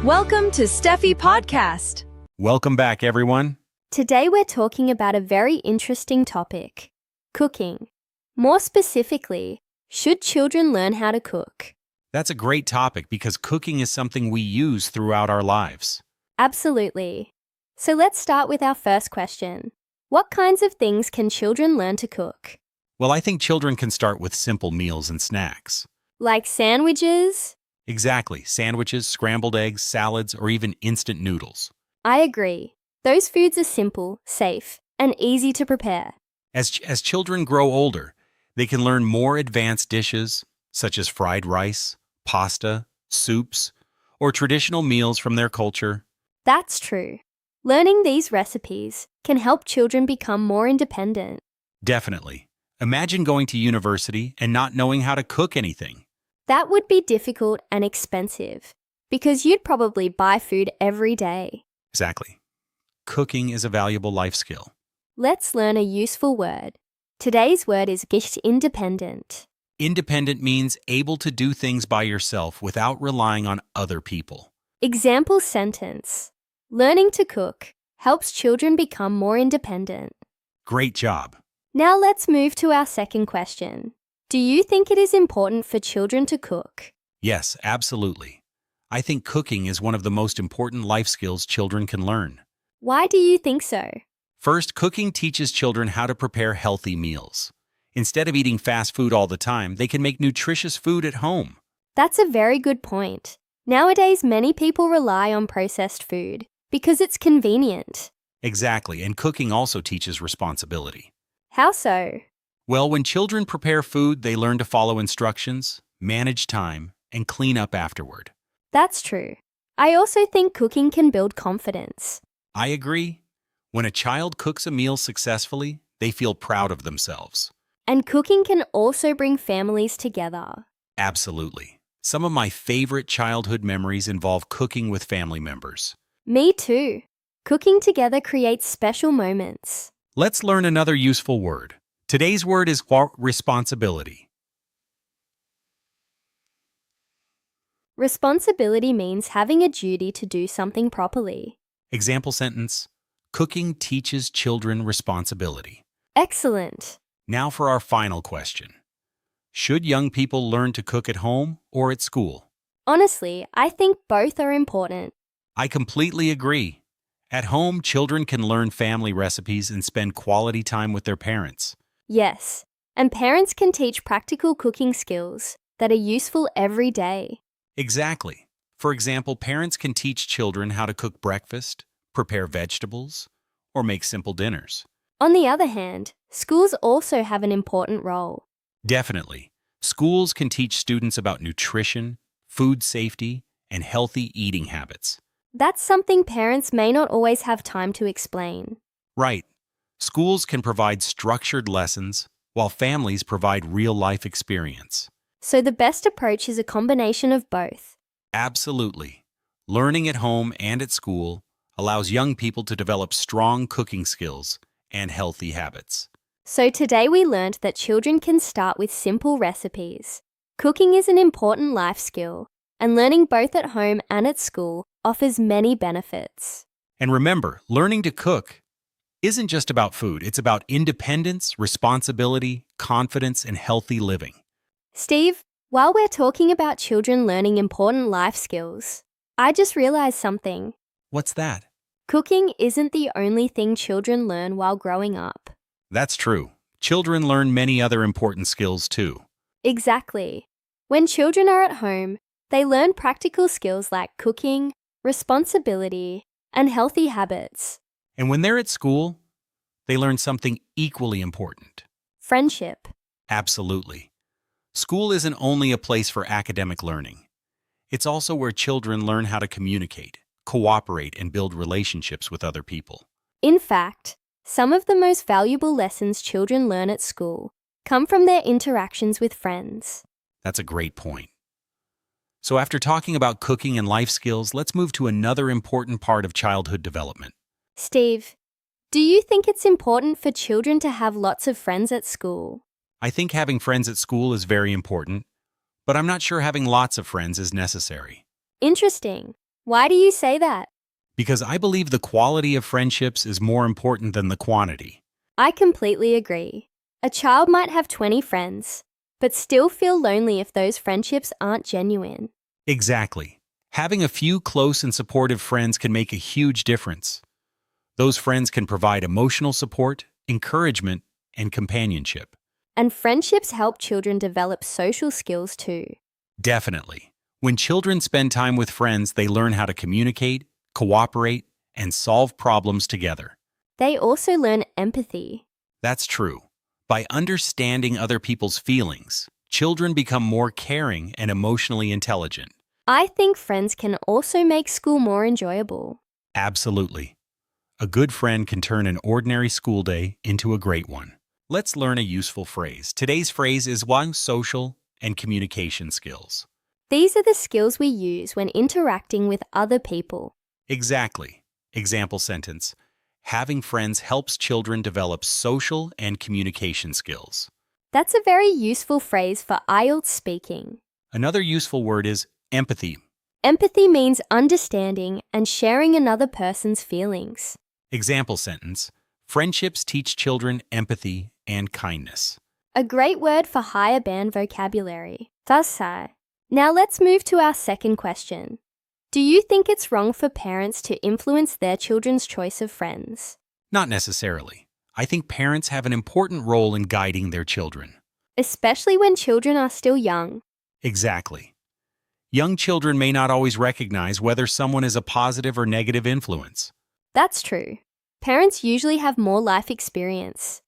Welcome to SteFee Podcast. Welcome back, everyone. Today we're talking about a very interesting topic, cooking. More specifically, should children learn how to cook? That's a great topic because cooking is something we use throughout our lives. Absolutely. So let's start with our first question. What kinds of things can children learn to cook? Well, I think children can start with simple meals and snacks. Like sandwiches? Exactly, sandwiches, scrambled eggs, salads, or even instant noodles. I agree. Those foods are simple, safe, and easy to prepare. As children grow older, they can learn more advanced dishes, such as fried rice, pasta, soups, or traditional meals from their culture. That's true. Learning these recipes can help children become more independent. Definitely. Imagine going to university and not knowing how to cook anything. That would be difficult and expensive because you'd probably buy food every day. Exactly. Cooking is a valuable life skill. Let's learn a useful word. Today's word is independent. Independent means able to do things by yourself without relying on other people. Example sentence. Learning to cook helps children become more independent. Great job. Now let's move to our second question. Do you think it is important for children to cook? Yes, absolutely. I think cooking is one of the most important life skills children can learn. Why do you think so? First, cooking teaches children how to prepare healthy meals. Instead of eating fast food all the time, they can make nutritious food at home. That's a very good point. Nowadays, many people rely on processed food because it's convenient. Exactly, and cooking also teaches responsibility. How so? Well, when children prepare food, they learn to follow instructions, manage time, and clean up afterward. That's true. I also think cooking can build confidence. I agree. When a child cooks a meal successfully, they feel proud of themselves. And cooking can also bring families together. Absolutely. Some of my favorite childhood memories involve cooking with family members. Me too. Cooking together creates special moments. Let's learn another useful word. Today's word is responsibility. Responsibility means having a duty to do something properly. Example sentence, cooking teaches children responsibility. Excellent. Now for our final question. Should young people learn to cook at home or at school? Honestly, I think both are important. I completely agree. At home, children can learn family recipes and spend quality time with their parents. Yes, and parents can teach practical cooking skills that are useful every day. Exactly. For example, parents can teach children how to cook breakfast, prepare vegetables, or make simple dinners. On the other hand, schools also have an important role. Definitely. Schools can teach students about nutrition, food safety, and healthy eating habits. That's something parents may not always have time to explain. Right. Schools can provide structured lessons, while families provide real-life experience. So the best approach is a combination of both. Absolutely. Learning at home and at school allows young people to develop strong cooking skills and healthy habits. So today we learned that children can start with simple recipes. Cooking is an important life skill, and learning both at home and at school offers many benefits. And remember, learning to cook isn't just about food. It's about independence, responsibility, confidence, and healthy living. Steve, while we're talking about children learning important life skills, I just realized something. What's that? Cooking isn't the only thing children learn while growing up. That's true. Children learn many other important skills too. Exactly. When children are at home, they learn practical skills like cooking, responsibility, and healthy habits. And when they're at school, they learn something equally important. Friendship. Absolutely. School isn't only a place for academic learning. It's also where children learn how to communicate, cooperate, and build relationships with other people. In fact, some of the most valuable lessons children learn at school come from their interactions with friends. That's a great point. So after talking about cooking and life skills, let's move to another important part of childhood development. Steve, do you think it's important for children to have lots of friends at school? I think having friends at school is very important, but I'm not sure having lots of friends is necessary. Interesting. Why do you say that? Because I believe the quality of friendships is more important than the quantity. I completely agree. A child might have 20 friends, but still feel lonely if those friendships aren't genuine. Exactly. Having a few close and supportive friends can make a huge difference. Those friends can provide emotional support, encouragement, and companionship. And friendships help children develop social skills too. Definitely. When children spend time with friends, they learn how to communicate, cooperate, and solve problems together. They also learn empathy. That's true. By understanding other people's feelings, children become more caring and emotionally intelligent. I think friends can also make school more enjoyable. Absolutely. A good friend can turn an ordinary school day into a great one. Let's learn a useful phrase. Today's phrase is one social and communication skills. These are the skills we use when interacting with other people. Exactly. Example sentence. Having friends helps children develop social and communication skills. That's a very useful phrase for IELTS speaking. Another useful word is empathy. Empathy means understanding and sharing another person's feelings. Example sentence. Friendships teach children empathy and kindness. A great word for higher band vocabulary. Tasai. Now let's move to our second question. Do you think it's wrong for parents to influence their children's choice of friends? Not necessarily. I think parents have an important role in guiding their children. Especially when children are still young. Exactly. Young children may not always recognize whether someone is a positive or negative influence. That's true. Parents usually have more life experience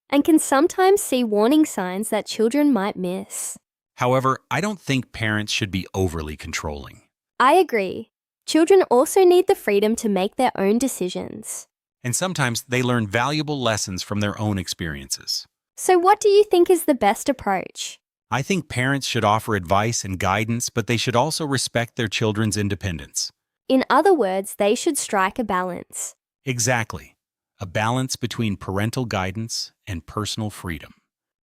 and can sometimes see warning signs that children might miss. However, I don't think parents should be overly controlling. I agree. Children also need the freedom to make their own decisions. And sometimes they learn valuable lessons from their own experiences. So what do you think is the best approach? I think parents should offer advice and guidance, but they should also respect their children's independence. In other words, they should strike a balance. Exactly. A balance between parental guidance and personal freedom.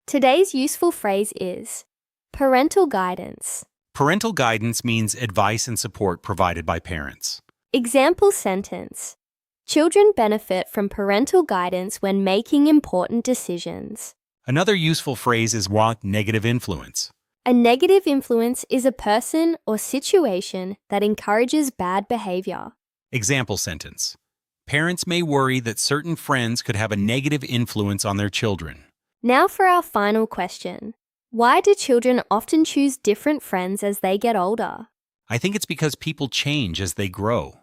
Today's useful phrase is parental guidance. Parental guidance means advice and support provided by parents. Example sentence. Children benefit from parental guidance when making important decisions. Another useful phrase is negative influence. A negative influence is a person or situation that encourages bad behavior. Example sentence. Parents may worry that certain friends could have a negative influence on their children. Now for our final question. Why do children often choose different friends as they get older? I think it's because people change as they grow.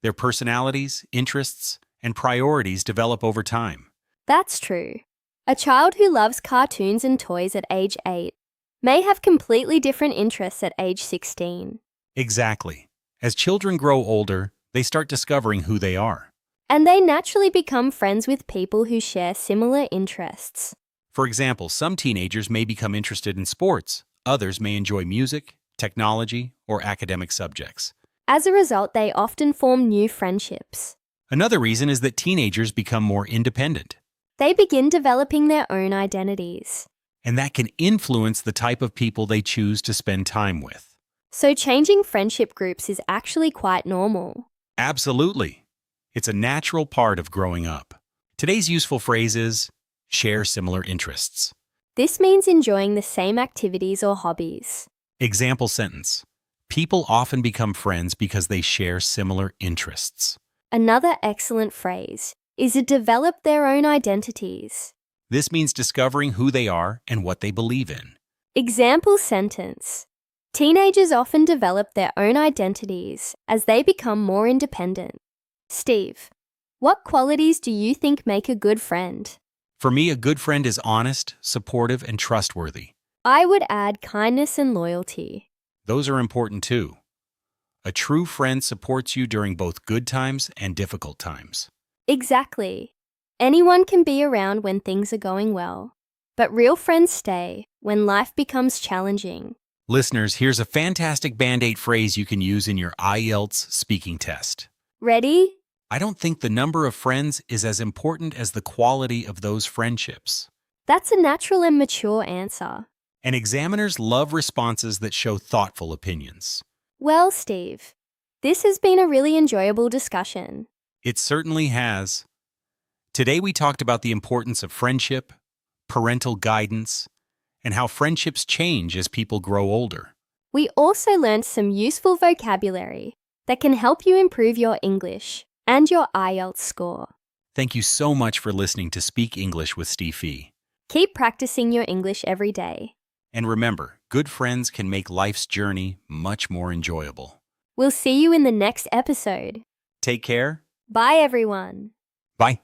Their personalities, interests, and priorities develop over time. That's true. A child who loves cartoons and toys at age 8 may have completely different interests at age 16. Exactly. As children grow older, they start discovering who they are. And they naturally become friends with people who share similar interests. For example, some teenagers may become interested in sports. Others may enjoy music, technology, or academic subjects. As a result, they often form new friendships. Another reason is that teenagers become more independent. They begin developing their own identities. And that can influence the type of people they choose to spend time with. So changing friendship groups is actually quite normal. Absolutely. It's a natural part of growing up. Today's useful phrase is share similar interests. This means enjoying the same activities or hobbies. Example sentence. People often become friends because they share similar interests. Another excellent phrase is to develop their own identities. This means discovering who they are and what they believe in. Example sentence. Teenagers often develop their own identities as they become more independent. Steve, what qualities do you think make a good friend? For me, a good friend is honest, supportive, and trustworthy. I would add kindness and loyalty. Those are important too. A true friend supports you during both good times and difficult times. Exactly. Anyone can be around when things are going well, but real friends stay when life becomes challenging. Listeners, here's a fantastic Band-Aid phrase you can use in your IELTS speaking test. Ready? I don't think the number of friends is as important as the quality of those friendships. That's a natural and mature answer. And examiners love responses that show thoughtful opinions. Well, Steve, This has been a really enjoyable discussion. It certainly has. Today we talked about the importance of friendship, parental guidance, and how friendships change as people grow older. We also learned some useful vocabulary that can help you improve your English and your IELTS score. Thank you so much for listening to Speak English with SteFee. Keep practicing your English every day. And remember, good friends can make life's journey much more enjoyable. We'll see you in the next episode. Take care. Bye, everyone. Bye.